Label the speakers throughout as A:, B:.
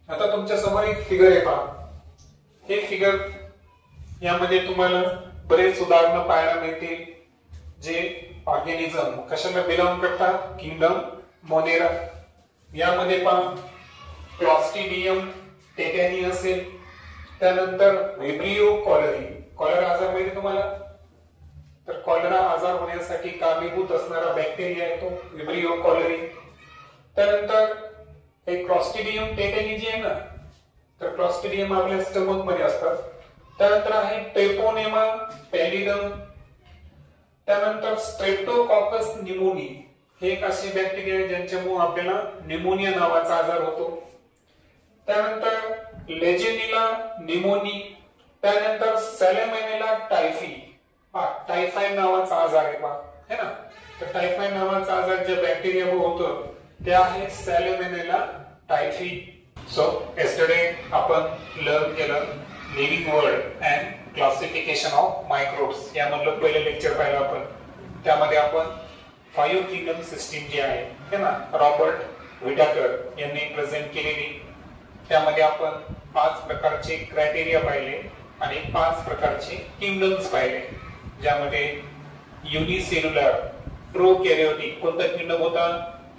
A: आता तुमच्या समोर एक फिगर आहे पहा. हे फिगर यामध्ये तुम्हाला बरेच उदाहरणं पाहायला मिळतील जे ऑर्गॅनिझम कशाला बिलॉंग करतात, किंगडम मोनेरा. यामध्ये पहा क्लॉस्ट्रिडियम टेटॅनी असेल, त्यानंतर व्हिब्रिओ कॉलरी. कॉलरा आजार माहिती तुम्हाला? तर कॉलरा आजार होण्यासाठी कारणीभूत असणारा बॅक्टेरिया आहे तो व्हिब्रिओ कॉलरी. त्यानंतर हे क्लॉस्ट्रिडियम टेटॅनी जे आहे ना, तर क्लॉस्ट्रिडियम आपल्या स्टमक मध्ये असतात. त्यानंतर आहे ट्रेपोनेमा पॅलिडम. त्यानंतर स्ट्रेप्टोकॉकस निमोनी, हे एक असे बॅक्टेरिया आहे ज्यांच्यामुळे आपल्याला निमोनिया नावाचा आजार होतो. त्यानंतर लेजेनिला निमोनी. त्यानंतर सॅलेमोनेला टायफी, टायफॉइड नावाचा आजार आहे पहा, है ना. तर टायफॉइड नावाचा आजार ज्या बॅक्टेरियामुळे होतो ते आहे सॅलेमोनेला टायफी. सो yesterday आपण लर्न केलं living world and classification of microbes. यामधलं पहिलं लेक्चर पाहिलं आपण. त्यामध्ये आपण 5 किंगडम सिस्टीम जी आहे, है ना, रॉबर्ट विटाकर यांनी प्रेझेंट केलेली. त्यामध्ये आपण 5 प्रकारचे क्रायटेरिया पाहिले आणि 5 प्रकारचे किंगडम्स पाहिले, ज्यामध्ये युनिसेल्युलर प्रोकॅरियोटिक कोणता किंगडम होता?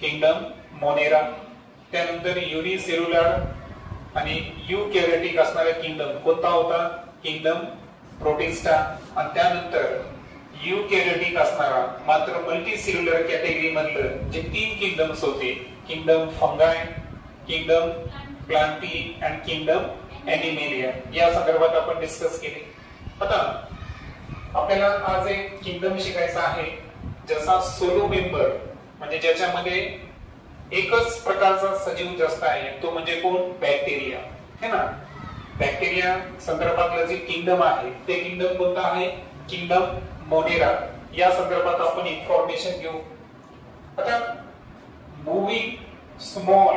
A: Kingdom Monera. त्यानंतर युनिसेल्युलर आणि युकॅरियोटिक असणारा किंगडम कोणता होता? Kingdom protista. आणि त्यानंतर युकॅरियोटिक असणारा मात्र मल्टीसेल्युलर कॅटेगरी मधलं जे 3 किंगडम्स होते, kingdom फंगाय, kingdom Plantae and kingdom animalia, या संदर्भात आपण डिस्कस केले. आता आपल्याला आज एक किंगडम शिकायचा आहे ज्याचा सोलो मेंबर म्हणजे ज्याच्यामध्ये एकच प्रकारचा सजीव जास्त आहे, तो म्हणजे कोण? बॅक्टेरिया, है ना. बॅक्टेरिया संदर्भातलं जे किंगडम आहे ते किंगडम कोणतं आहे? Kingdom Monera. या संदर्भात आपण इन्फॉर्मेशन घेऊ. आता moving small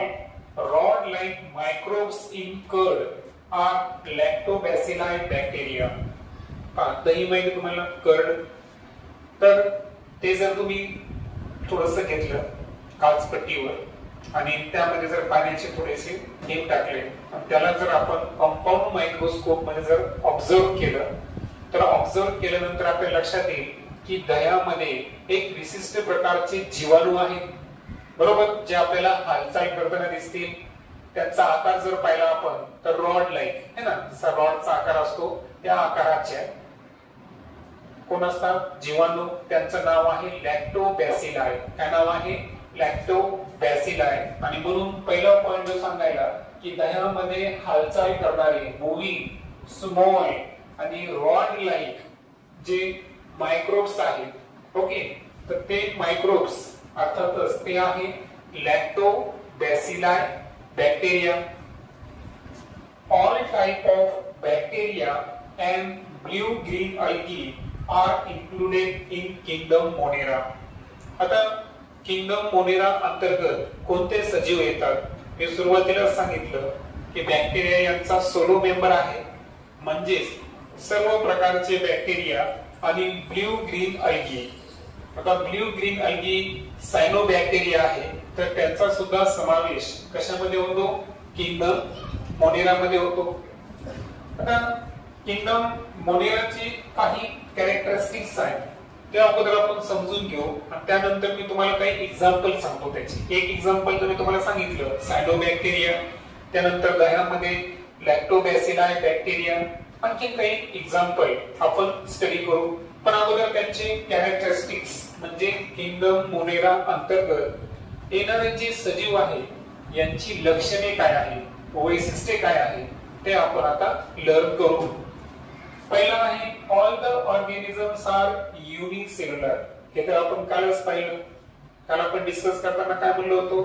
A: rod like microbes in curd are lactobacilli bacteria. दही माहिती तुम्हाला, कर्ड. तर ते जर तुम्ही थोडस घेतलं काचपट्टीवर आणि त्यामध्ये जर पाण्याचे थोडेसे थेंब टाकले आणि त्याला जर आपण कंपाऊंड मायक्रोस्कोप मध्ये जर ऑब्झर्व केलं, तर ऑब्झर्व केल्यानंतर आपल्या लक्षात येईल की दह्यामध्ये एक विशिष्ट प्रकारचे जीवाणू आहेत, बरोबर, जे आपल्याला हालचाल करताना दिसतील. त्यांचा आकार जर पाहिला आपण तर रॉड लाईक, है ना, जसा रॉडचा आकार असतो त्या आकाराचे कोण असतात? जीवाणू. त्यांचं नाव आहे लॅक्टोबॅसिलाई. काय नाव आहे? लॅक्टोबॅसिलाई. आणि म्हणून पहिला पॉइंट जो सांगायला की दह्यामध्ये हालचाल करणारे मूव्हिंग स्मॉल आणि रॉड लाईक जे मायक्रोब्स आहेत, ओके, तर ते मायक्रोब्स अर्थातच ते आहे lactobacilli bacteria. All type of bacteria and blue green algae are included in kingdom Monera. आता किंगडम मोनेरा अंतर्गत कोणते सजीव येतात? मी सुरुवातीला सांगितलं की बॅक्टेरिया यांचा सोलो मेंबर आहे, म्हणजेच सर्व प्रकारचे बॅक्टेरिया आणि ब्ल्यू ग्रीन अल्गी. आता ब्ल्यू ग्रीन अल्गी सायनोबॅक्टेरिया आहे, तर त्यांचा सुद्धा समावेश कशामध्ये होतो? किंगडम मोनेरा मध्ये होतो. आता किंगडम मोनेराची काही कॅरेक्टरिस्टिक्स आहेत, ते अगोदर आपण समजून घेऊ आणि त्यानंतर मी तुम्हाला काही एक्झाम्पल सांगतो त्याची. एक एक्झाम्पल तर मी तुम्हाला सांगितलं सायनोबॅक्टेरिया, त्यानंतर दह्यामध्ये लॅक्टोबॅसिलाई बॅक्टेरिया, आणखी काही एक्झाम्पल आपण स्टडी करू. पण अगोदर त्यांचे कॅरेक्टरिस्टिक्स म्हणजे किंगडम मोनेरा अंतर्गत येणारे जे सजीव आहे यांची लक्षणे काय आहे, वैशिष्ट्ये काय आहे, ते आपण आता लर्न करू. पहिला आहे all the organisms are unicellular. हे तर आपण कालच पाहिलं. काल आपण डिस्कस करताना काय बोललो होतो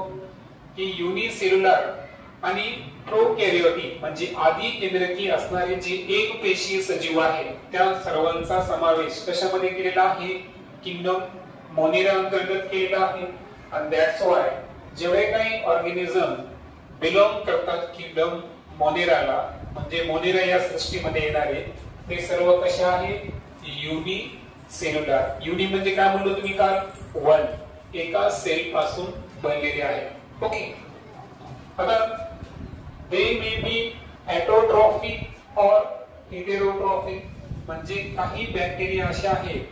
A: की युनिसेल्युलर आणि प्रोकॅरियोटिक म्हणजे आधी केंद्रकी असणारे जे एक पेशीय सजीव आहेत त्या सर्वांचा समावेश कशामध्ये केलेला आहे? किंगडम मोनेरा अंतर्गत केलेला आहे. आणि दॅट्स व्हाय जेवढे काही ऑर्गॅनिझम बिलॉंग करतात किंगडम मोनेराला, म्हणजे मोनेरा या सृष्टीमध्ये येणारे, ते सर्व कसे आहेत? युनिसेल्युलर. युनि म्हणजे काय म्हणलो तुम्ही काल? वन. एका सेल पासून बनलेले आहे, ओके. आता दे मे बी ऑटोट्रॉफिक और हेटेरोट्रॉफिक, म्हणजे काही बॅक्टेरिया असे आहेत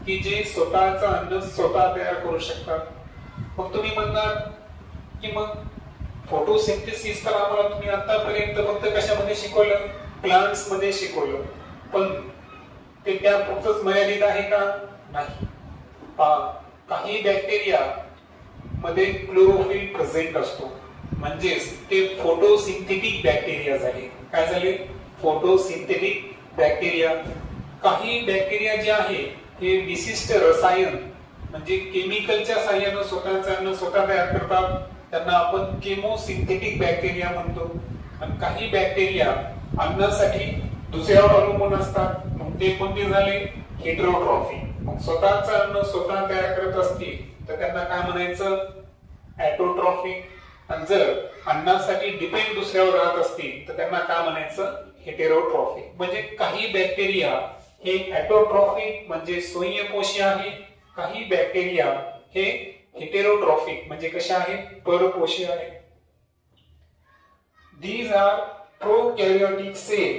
A: की जे स्वतःचं अन्न स्वतः तयार करू शकतात. मग तुम्ही म्हणणार की मग फोटोसिंथेसिस तर आम्हाला तुम्ही आतापर्यंत फक्त कशामध्ये शिकवलं, प्लांट्स मध्ये शिकवलं, पण ते त्या पुरतच मर्यादित आहे का? नाही. काही बॅक्टेरिया मध्ये क्लोरोफिल प्रेझेंट असतो, म्हणजेच ते फोटोसिंथेटिक बॅक्टेरिया झाले. काय झाले? Photosynthetic bacteria. काही बॅक्टेरिया जे आहे हे विशिष्ट रसायन म्हणजे केमिकलच्या साहाय्याने स्वतःचं अन्न स्वतः तयार करतात, त्यांना आपण केमोसिंथेटिक बॅक्टेरिया म्हणतो. आणि काही बॅक्टेरिया अन्नासाठी दुसऱ्यावर अवलंबून असतात, मग ते कोणते झाले? हेटेरोट्रॉफिक. मग स्वतःचं अन्न स्वतः तयार करत असतील तर त्यांना काय म्हणायचं? ऑटोट्रॉफिक. आणि जर अन्नासाठी डिपेंड दुसऱ्यावर राहत असतील तर त्यांना काय म्हणायचं? हेटेरोट्रॉफिक. म्हणजे काही बॅक्टेरिया हे ऑटोट्रॉफिक म्हणजे स्वयंपोषी आहे, काही बॅक्टेरिया हे हेटेरोट्रॉफिक म्हणजे कशा आहेत? परपोषी आहे. These are prokaryotic cell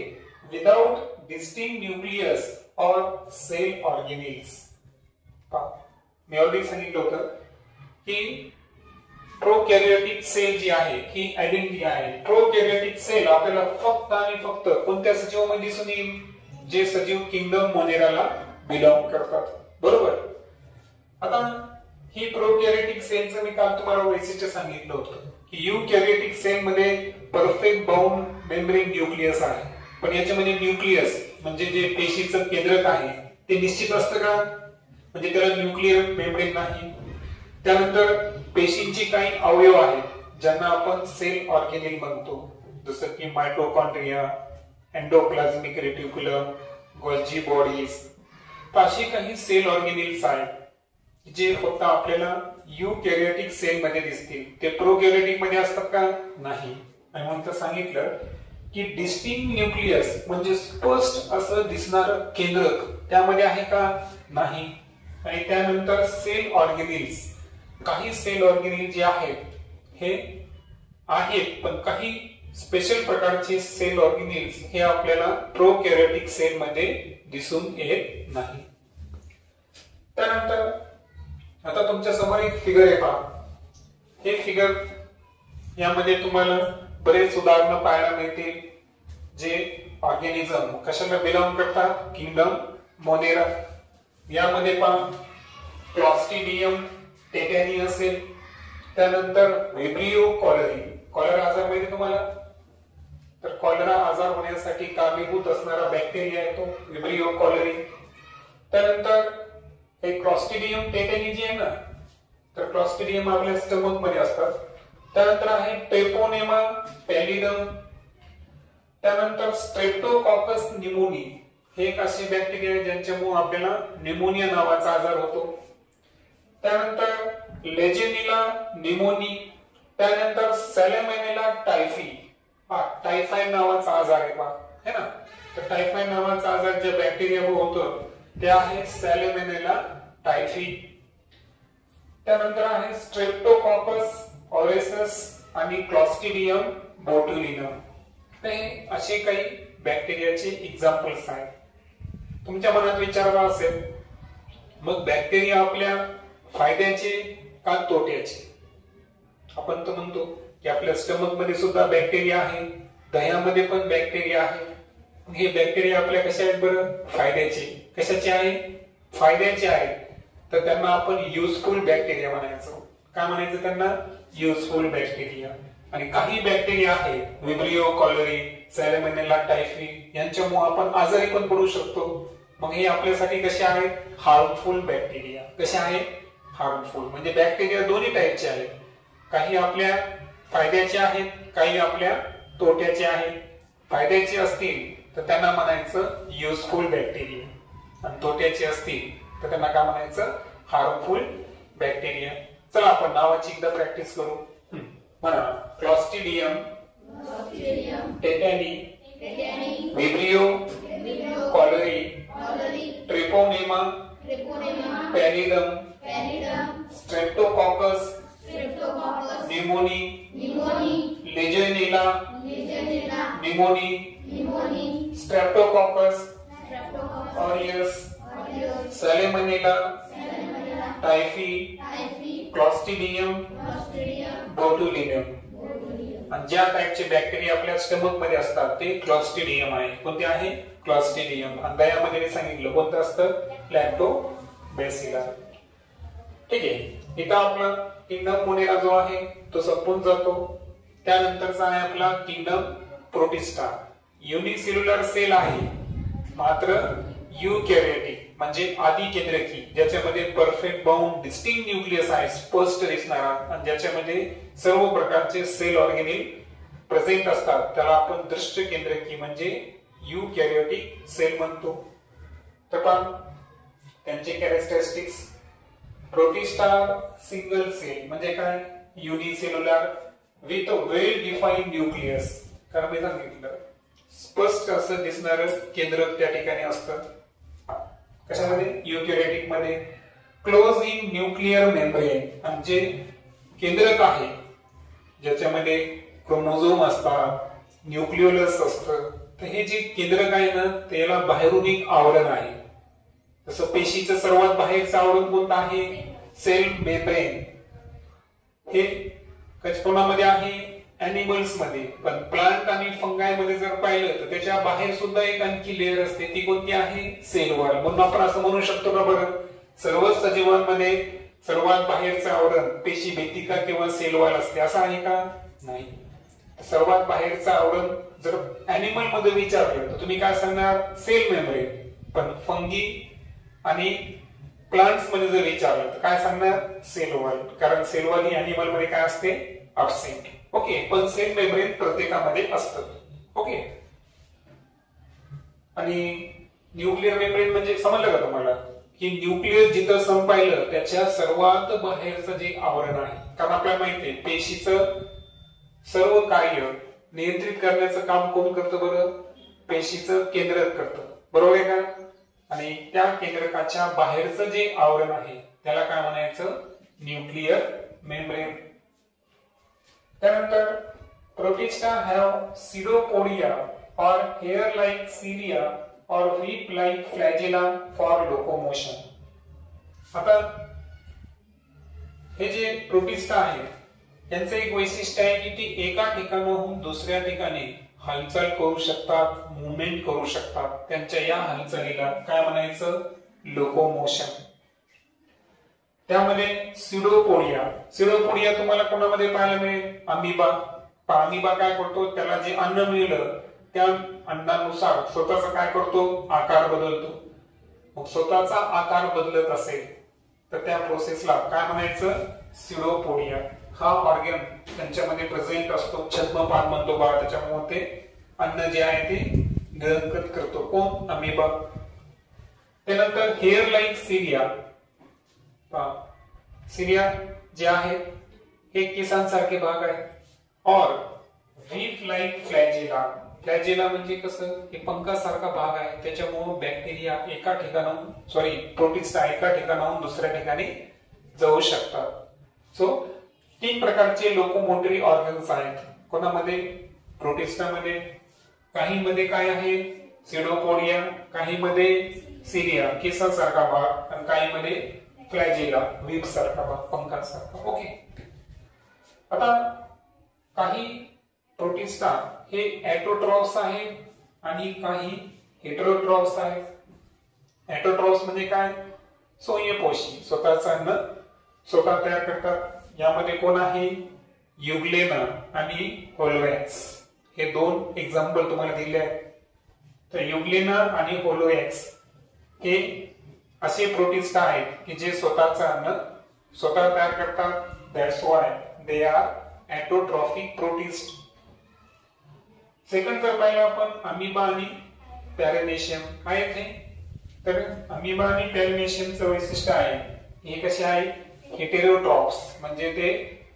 A: without distinct nucleus or cell organelles. Me already सांगितलं होतं की प्रोकॅरियोटिक सेल जी आहे ही आयडेंटिटी आहे. प्रोकॅरियोटिक सेल आपल्याला फक्त आणि फक्त कोणत्या सजीवामध्ये दिसून येईल? जे सजीव किंगडम मोनेराला बिलॉंग करतात. बरोबर. आता ही प्रोकॅरियोटिक सेलचं मी काल तुम्हाला वैशिष्ट्य सांगितलं होतं की युकॅरियोटिक सेल मध्ये परफेक्ट बाउंड मेम्ब्रेन न्यूक्लियस आहे, पण याच्यामध्ये न्यूक्लियस म्हणजे जे पेशीचं केंद्रक आहे ते निश्चित असतं का? म्हणजे त्याला न्यूक्लियर मेम्ब्रेन नाही. त्यानंतर पेशींची काही अवयव आहेत ज्यांना आपण सेल ऑर्गेनेल म्हणतो, जसं की mitochondria, endoplasmic reticulum, Golgi bodies. अशी काही सेल ऑर्गेनेल्स आहेत जे फक्त आपल्याला युकॅरियोटिक सेल मध्ये दिसतील. ते प्रोकॅरियोटिक मध्ये असतात का? नाही. आणि म्हणून सांगितलं की डिस्टिंक्ट न्यूक्लियस म्हणजे स्पष्ट असं दिसणारं केंद्रक त्यामध्ये आहे का? नाही. आणि त्यानंतर सेल ऑर्गेनेल्स, काही सेल ऑर्गेनेल जे आहेत हे आहेत, पण काही स्पेशल प्रकारचे सेल ऑर्गेनेल्स हे आपल्याला प्रोकॅरियोटिक सेल मध्ये दिसून येत नाही. त्यानंतर आता तुमच्या समोर एक फिगर आहे पहा. हे फिगर यामध्ये तुम्हाला बरेच उदाहरणं पाहायला मिळतील जे ऑर्गेनिझम कशाला बिलॉंग करतात? Kingdom Monera. यामध्ये पहा क्लॉस्ट्रिडियम टेटॅनी असेल, त्यानंतर व्हिब्रियो कॉलरी. कॉलरा आजार माहिती तुम्हाला? तर कॉलरा आजार होण्यासाठी कारणीभूत असणारा बॅक्टेरिया आहे तो व्हिब्रियो कॉलरी. त्यानंतर हे क्लॉस्ट्रिडियम टेटॅनी जे आहे ना, तर क्लॉस्ट्रिडियम आपल्या स्टमक मध्ये असतात. त्यानंतर आहे ट्रेपोनेमा पॅलिडम. त्यानंतर स्ट्रेप्टोकॉकस निमोनी. हे एक असे बॅक्टेरिया आहे ज्यांच्यामुळे आपल्याला निमोनिया नावाचा आजार होतो. त्यानंतर लेजेनिला निमोनी. त्यानंतर सॅलेमोनेला टायफी. टायफॉइड नावाचा आजार आहे पहा, है ना. तर टायफॉइड नावाचा आजार जे बॅक्टेरियामुळे होतो ते आहे सॅलेमोनेला टायफी. त्यानंतर आहे स्ट्रेप्टोकॉकस ऑरेसस आणि क्लॉस्ट्रिडियम बोट्युलिनम. हे असे काही बॅक्टेरियाचे एक्झाम्पल्स आहेत. तुमच्या मनात विचारला असेल मग बॅक्टेरिया आपल्या फायद्याचे का तोट्याचे? आपण तर म्हणतो की आपल्या स्टमक मध्ये सुद्धा बॅक्टेरिया आहे, दह्यामध्ये पण बॅक्टेरिया आहे. हे बॅक्टेरिया आपल्या कशा आहेत बरं? फायद्याचे. कशाचे आहे? फायद्याचे आहेत. तर त्यांना आपण युजफुल बॅक्टेरिया म्हणायचो. काय म्हणायचं त्यांना? Useful bacteria. आणि काही बॅक्टेरिया आहेत व्हिब्रियो कॉलरी, सॅलेमोनेला टायफी, यांच्यामुळे आपण आजारी पण पडू शकतो. मग हे आपल्यासाठी कसे आहेत? Harmful bacteria. कसे आहेत? हार्मफुल. म्हणजे बॅक्टेरिया दोन्ही टाईपचे आहेत. काही आपल्या फायद्याचे आहेत, काही आपल्या तोट्याचे आहेत. फायद्याचे असतील तर त्यांना म्हणायचं युजफुल बॅक्टेरिया, आणि तोट्याचे असतील तर त्यांना काय म्हणायचं? Harmful bacteria. चला आपण नावाची एकदा प्रॅक्टिस करू. म्हणा Clostridium tetani, Vibrio cholerae, Treponema pallidum, Streptococcus pneumoniae, Legionella pneumoniae, Streptococcus aureus, Salmonella, typhi, Clostridium, botulinum. आणि ज्या टाईपचे बॅक्टेरिया आपल्या स्टमक मध्ये असतात ते क्लॉस्ट्रिडियम आहे. कोणते आहे? क्लॉस्ट्रिडियम. आणि दह्यामध्ये मी सांगितलं कोणतं असतं? लॅक्टोबॅसिलस. ठीक आहे. इथं आपला किंगडम मोनेरा जो आहे तो संपून जातो. त्यानंतरचा आहे आपला किंगडम प्रोटिस्टा. युनिसेल्युलर सेल आहे, मात्र युकॅरियोटिक म्हणजे आधी केंद्रकी, ज्याच्यामध्ये परफेक्ट बाउंड डिस्टिंक्ट न्यूक्लियस आहे, स्पष्ट दिसणारा, आणि ज्याच्यामध्ये सर्व प्रकारचे सेल ऑर्गेनेल प्रेझेंट असतात, त्याला आपण दृष्ट केंद्रकी म्हणजे युकॅरियोटिक सेल म्हणतो. तर पण त्यांचे कॅरेक्टरिस्टिक्स, प्रोटिस्टा सिंगल सेल म्हणजे काय? Unicellular with a well defined nucleus. कारण मी सांगितलं स्पष्ट असं दिसणारं केंद्र त्या ठिकाणी असतं. कशामध्ये? युकॅरियोटिक मध्ये. क्लोज इन न्यूक्लियर मेम्ब्रेन म्हणजे केंद्रक आहे ज्याच्यामध्ये क्रोमोझोम असतात, न्यूक्लियोलस असतं. तर हे जे केंद्रक आहे ना त्याला बाहेरून एक आवरण आहे. जसं पेशीचं सर्वात बाहेरचं आवरण कोणतं आहे? Cell membrane. हे कोणामध्ये आहे? एनिमल्स मध्ये. पण प्लांट आणि फंगाय मध्ये जर पाहिलं तर त्याच्या बाहेर सुद्धा एक आणखी लेअर असते, ती कोणती आहे? Cell wall. म्हणून आपण असं म्हणू शकतो का बरं सर्वच सजीवांमध्ये सर्वात बाहेरचं आवरण पेशी भित्तिका किंवा सेल वॉल असते, असं आहे का? नाही. सर्वात बाहेरचं आवरण जर एनिमल मध्ये विचारलं तर तुम्ही काय सांगणार? Cell membrane. पण फंगी आणि प्लांट्स मध्ये जर विचारलं तर काय सांगणार? Cell wall. कारण सेल वॉल ही एनिमल मध्ये काय असते? अब्सेंट. ओके. पण सेल मेम्ब्रेन प्रत्येकामध्ये असतं. ओके. आणि न्यूक्लियर मेम्ब्रेन म्हणजे समजलं का तुम्हाला की न्यूक्लियस जिथं संपायलं त्याच्या सर्वात बाहेरचं जे आवरण आहे. कारण आपल्याला माहिती आहे पेशीचं सर्व कार्य नियंत्रित करण्याचं काम कोण करतं बरं? पेशीचं केंद्रक करतं. बरोबर आहे का? आणि त्या केंद्रकाच्या बाहेरचं जे आवरण आहे त्याला काय म्हणायचं? Nuclear membrane. त्यानंतर Protista have pseudopodia or hair-like cilia or whip-like flagella for locomotion. आता हे जे प्रोटिस्टा आहे त्यांचं एक वैशिष्ट्य आहे की ती एका ठिकाणाहून दुसऱ्या ठिकाणी हालचाल करू शकतात, मुवमेंट करू शकतात. त्यांच्या या हालचालीला काय म्हणायचं? लोकोमोशन. त्यामध्ये सिडोपोडिया तुम्हाला कोणामध्ये पाहायला मिळेल? अमिबा. अमिबा काय करतो? त्याला जे अन्न मिळलं त्या अन्नानुसार स्वतःचा काय करतो? आकार बदलतो. मग स्वतःचा आकार बदलत असेल तर त्या प्रोसेसला काय म्हणायचं? सिडोपोडिया. हा ऑर्गन त्यांच्यामध्ये प्रेझेंट असतो. छद्मपान म्हणतो बा, त्याच्यामुळे ते अन्न जे आहे ते गिळंकृत करतो. कोण? अमिबा. त्यानंतर हेअर लाईक सिलिया. सिलिया जे आहे हे केसांसारखे भाग आहे. और व्हीप लाईक फ्लॅजेला. फ्लॅजेला म्हणजे कसं? हे पंखासारखा भाग आहे. त्याच्यामुळे बॅक्टेरिया एका ठिकाणाहून प्रोटिस्टा एका ठिकाणाहून दुसऱ्या ठिकाणी जाऊ शकतात. सो 3 प्रकारचे लोकोमोटरी ऑर्गन्स आहेत कोणामध्ये? प्रोटिस्टामध्ये. काही मध्ये काय आहे? सिडोपोडिया. काही मध्ये सिलिया केसांसारखा भाग आणि काही मध्ये फ्लॅजेला व्हीप सारखा भाग, पंखासारखा. ओके. आता काही प्रोटिस्टा हे ऑटोट्रॉफ्स आहे आणि काही हेटेरोट्रॉफ्स आहे. ऑटोट्रॉफ्स म्हणजे काय? स्वयंपोषी, स्वतःचं अन्न स्वतः तयार करतात. यामध्ये कोण आहे? युग्लेना आणि होलोवॅक्स. हे 2 एक्झाम्पल तुम्हाला दिले आहेत. तर युग्लेना आणि होलोवॅक्स हे असे प्रोटिस्टा आहेत की जे स्वतःचं अन्न स्वतः तयार करतात. That's why they are autotrophic protist. Second जर पाहिलं आपण अमिबा आणि पॅरामेशियम. काय येते? तर अमिबा आणि पॅरामेशियमचं वैशिष्ट्य आहे हे कसे आहे? हेटेरोट्रॉफ्स म्हणजे ते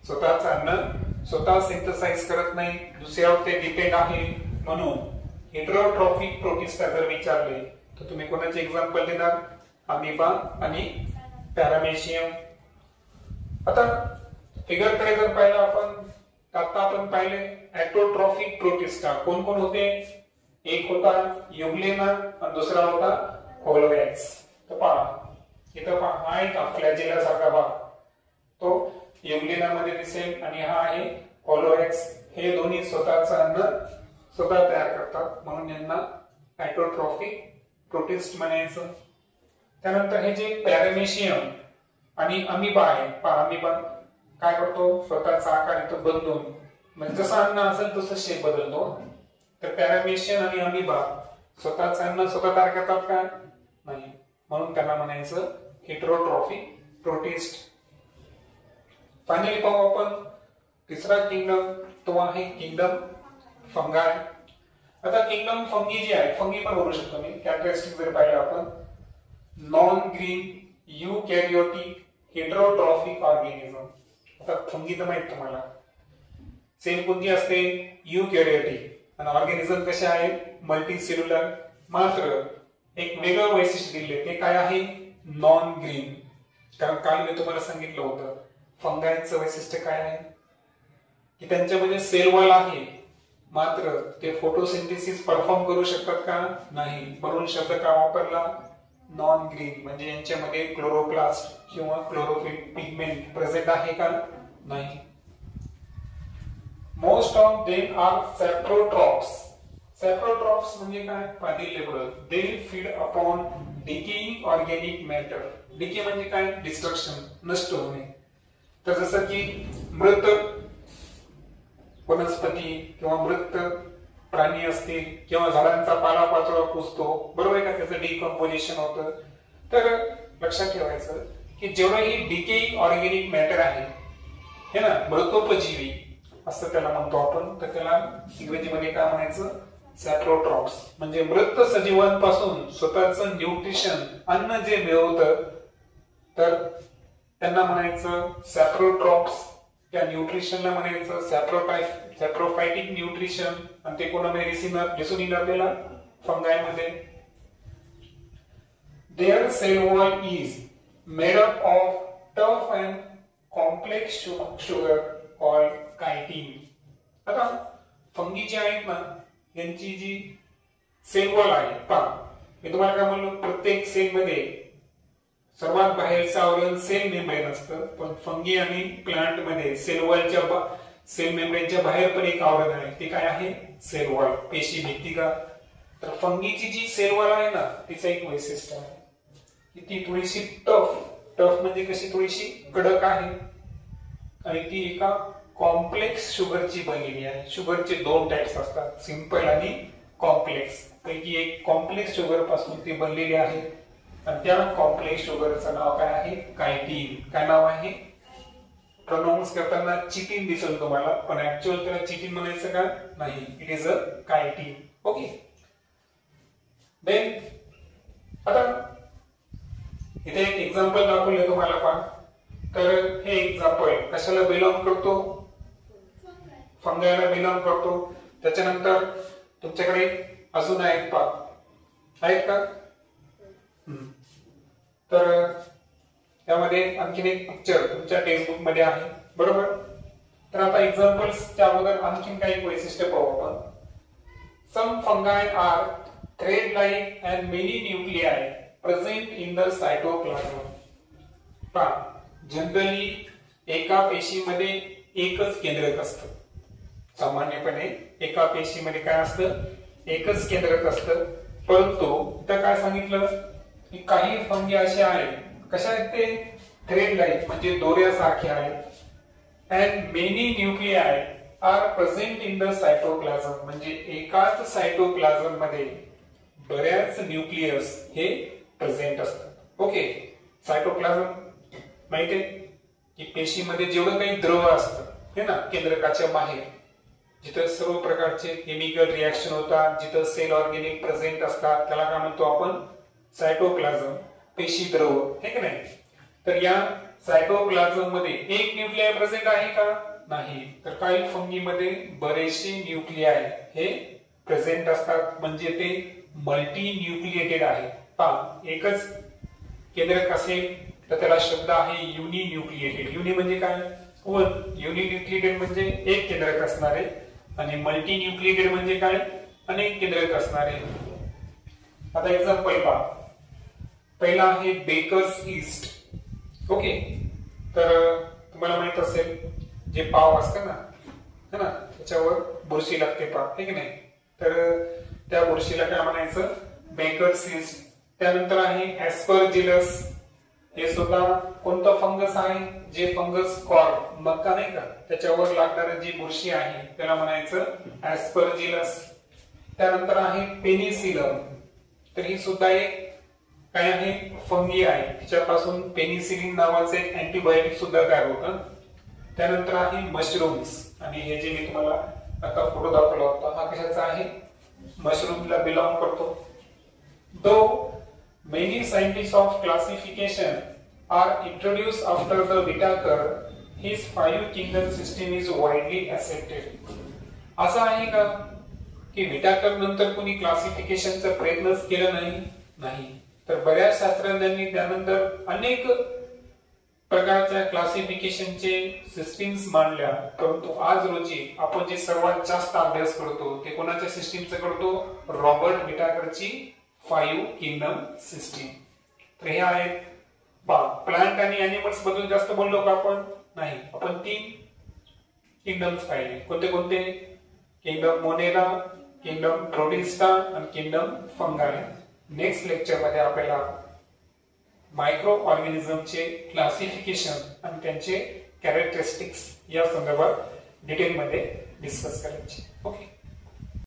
A: स्वतःचं अन्न स्वतः सिंथसाइज करत नाही, दुसऱ्यावर ते डिपेंड आहे. म्हणून हेटेरोट्रॉफिक प्रोटिस्टा जर विचारले तर तुम्ही कोणाचे एक्झाम्पल देणार? अमिबा आणि पॅरामेशियम. आता फिगर कडे जर पाहिलं आपण, आता आपण पाहिले ॲटोट्रॉफिक प्रोटिस्टा कोण कोण होते? एक होता युग्लेना आणि दुसरा होता कोलोवॅक्स. तर पहा इथं पहा, हा एक फ्लॅजेला सारखा भाग तो युग्लेना मध्ये दिसेल आणि हा आहे कोलोवॅक्स. हे दोन्ही स्वतःचं अन्न स्वतः तयार करतात म्हणून यांना ॲटोट्रॉफिक प्रोटिस्ट म्हणायचं. त्यानंतर हे जे पॅरामेशियम आणि अमिबा आहे, पहा अमिबा काय करतो, स्वतःचा आकार इथं बदलून म्हणजे जसं अन्न असेल तसं शेप बदलतो. तर पॅरामेशियम आणि अमिबा स्वतःच अन्न स्वतः तयार करतात का? नाही, म्हणून त्यांना म्हणायचं हेटेरोट्रॉफिक प्रोटिस्ट. फायनली पाहू आपण तिसरा किंगडम, तो आहे किंगडम फंगाय. आता किंगडम फंगी जी आहे, फंगी पण बोलू शकतो मी, कॅरेक्टरिस्टिक जर पाहिलं आपण, नॉन ग्रीन युकॅरियोटिक हेटेरोट्रॉफिक ऑर्गॅनिझम. आता फंगी तर माहित तुम्हाला, सेल कोणती असते? युकॅरियोटिक. आणि ऑर्गॅनिझम कसे आहे? Multi cellular. मात्र एक वेगळं वैशिष्ट्य दिले, ते काय आहे? Non green. कारण काल मी तुम्हाला सांगितलं होतं फंगायचं वैशिष्ट्य काय आहे की त्यांच्यामध्ये सेल वॉल आहे, मात्र ते फोटोसिंथेसिस परफॉर्म करू शकतात का? नाही. म्हणून शब्द का वापरला? Non green. म्हणजे यांच्यामध्ये क्लोरोप्लास्ट किंवा क्लोरोफिल पिगमेंट प्रेझेंट आहे का? नाही. Most of them are saprotrophs. Saprotrophs म्हणजे काय? पादिलेबल. They feed upon decaying organic matter. Decay म्हणजे काय? डिस्ट्रक्शन, नष्ट होणे. तर जसं की मृत वनस्पती किंवा मृत प्राणी असतील किंवा झाडांचा पालापाचोळा कुजतो, बरोबर का, त्याचं डिकम्पोजिशन होतं. तर लक्षात ठेवायचं की जेवढंही डिकेइंग ऑर्गॅनिक मॅटर आहे हे ना, मृतोपजीवी असं त्याला म्हणतो आपण, तर त्याला इंग्रजीमध्ये काय म्हणायचं? सॅप्रोट्रॉप्स. म्हणजे मृत सजीवांपासून स्वतःचं न्यूट्रिशन, अन्न जे मिळवतं, तर त्यांना म्हणायचं सॅप्रोट्रॉप्स. त्या न्यूट्रिशनला म्हणायचं सॅप्रोफायटिक न्यूट्रिशन. आणि ते कोणामध्ये दिसून येईल आपल्याला? फंगायमध्ये. Their cell wall is made up of tough and complex sugar called chitin. आता फंगी जी आहेत ना, यांची जी सेल वॉल आहे, पहा मी तुम्हाला काय म्हणलो, प्रत्येक सेल मध्ये सर्वात बाहेरचं आवरण सेल मेम्ब्रेन असतं, पण फंगी आणि प्लांट मध्ये सेल वॉलच्या सेल मेम्ब्रेनच्या बाहेर पण एक आवरण आहे, ते काय आहे? सेल वॉल, पेशी भित्तिका. तर फंगीची जी सेल वॉल आहे ना, तिचं एक वैशिष्ट्य आहे की ती थोडीशी टफ म्हणजे कशी? थोडीशी कडक आहे आणि ती एका कॉम्प्लेक्स शुगरची बनलेली आहे. शुगरचे दोन टाइप्स असतात, सिंपल आणि कॉम्प्लेक्स. पैकी एक कॉम्प्लेक्स शुगर पासून ती बनलेली आहे आणि त्या कॉम्प्लेक्स शुगरचं नाव काय आहे? कायटिन. काय नाव आहे? प्रोनाउन्स करताना चिटिन दिसेल तुम्हाला, पण ऍक्च्युअल त्याला चिटिन म्हणायचं का? नाही, it is a chitin. Okay. Then आता इथे एक एक्झाम्पल दाखवले तुम्हाला पहा. तर हे एक्झाम्पल कशाला बिलॉंग करतो? फंगायला बिलॉंग करतो. त्याच्यानंतर तुमच्याकडे अजून आहेत पहा, आहेत का? तर त्यामध्ये आणखीन एक पिक्चर तुमच्या टेक्स्टबुक मध्ये आहे, बरोबर. तर आता एक्झाम्पल्सच्या अगोदर आणखीन काही वैशिष्ट्य पाहू आपण. Some fungi are thread like and many nuclei present in the cytoplasm. पहा, जनरली एका पेशीमध्ये एकच केंद्रक असतं. सामान्यपणे एका पेशीमध्ये काय असतं? एकच केंद्रक असतं. परंतु त्या काय सांगितलं की काही फंगी असे आहेत, कशा आहेत ते? थ्रेड लाईक म्हणजे दोऱ्यासारखे आहेत. And many nuclei are present in the cytoplasm म्हणजे एकाच सायटोप्लाझम मध्ये बऱ्याच न्यूक्लियस हे प्रेझेंट असतात. ओके. सायटोप्लाझम माहितीये की पेशीमध्ये जेवढं काही द्रव असतं हे ना, केंद्रकाच्या बाहेर जिथं सर्व प्रकारचे केमिकल रिएक्शन होतात, जिथं सेल ऑर्गॅनिक प्रेझेंट असतात, त्याला काय म्हणतो आपण? सायटोप्लाझम, पेशी द्रव, हे की नाही. तर या सायटोप्लाझम मध्ये एक न्यूक्लिआय प्रेझेंट आहे का? नाही. तर काही फंगीमध्ये बरेचसे न्यूक्लिआय हे प्रेझेंट असतात, म्हणजे ते मल्टी न्यूक्लिएटेड आहे. पहा, एकच केंद्रक असेल तर त्याला शब्द आहे युनि न्यूक्लिएटेड. युनि म्हणजे काय? वन. युनि न्यूक्लिएटेड म्हणजे एक केंद्रक असणारे, आणि मल्टी न्यूक्लिएटेड म्हणजे काय, अनेक केंद्रक असणारे. आता एक्झाम्पल पहा. पहिला आहे बेकर्स ईस्ट. ओके, तर तुम्हाला माहित असेल जे पाव असतं ना, है ना, त्याच्यावर बुरशी लागते पहा, हे की नाही. तर त्या बुरशीला काय म्हणायचं, बेकर्स ईस्ट. त्यानंतर आहे ऍस्परजिलस. हे सुद्धा कोणतं फंगस आहे, जे फंगस कॉर्न मका नाही का, त्याच्यावर लागणारी जी बुरशी आहे त्याला म्हणायचं ऍस्परजिलस. त्यानंतर आहे पेनिसिलम. तर ही सुद्धा एक काय आहे, फंगी आहे. तिच्यापासून पेनिसिलिन नावाचे अँटीबायोटिक सुद्धा तयार होतं. त्यानंतर आहे मशरूम्स. आणि हे जे मी तुम्हाला आता फोटो दाखवला होता, हा कशाचा आहे, मशरूमला बिलॉंग करतो. दो many scientists of classification are introduced after the Whittaker, his five kingdom system is widely accepted. असं आहे का की विटाकर नंतर कोणी क्लासिफिकेशनचा प्रयत्नच केला नाही. तर बऱ्याच शास्त्रज्ञांनी त्यानंतर अनेक प्रकारच्या क्लासिफिकेशनचे सिस्टीम्स मांडल्या, परंतु आज रोजी आपण जे सर्वात जास्त अभ्यास करतो ते कोणाच्या सिस्टीमचा करतो, रॉबर्ट विटाकरची 5 किंगडम सिस्टीम. तर हे आहेत प्लांट आणि अॅनिमल्स बद्दल जास्त बोललो का आपण, नाही. आपण 3 किंगडम्स पाहिले. कोणते कोणते, किंगडम मोनेरा, किंगडम प्रोटिस्टा आणि किंगडम फंगाई. नेक्स्ट लेक्चर मध्ये आपल्याला मायक्रो ऑर्गॅनिझमचे क्लासिफिकेशन आणि त्यांचे कॅरेक्टरिस्टिक्स या संदर्भात डिटेल मध्ये डिस्कस करायचे. ओके.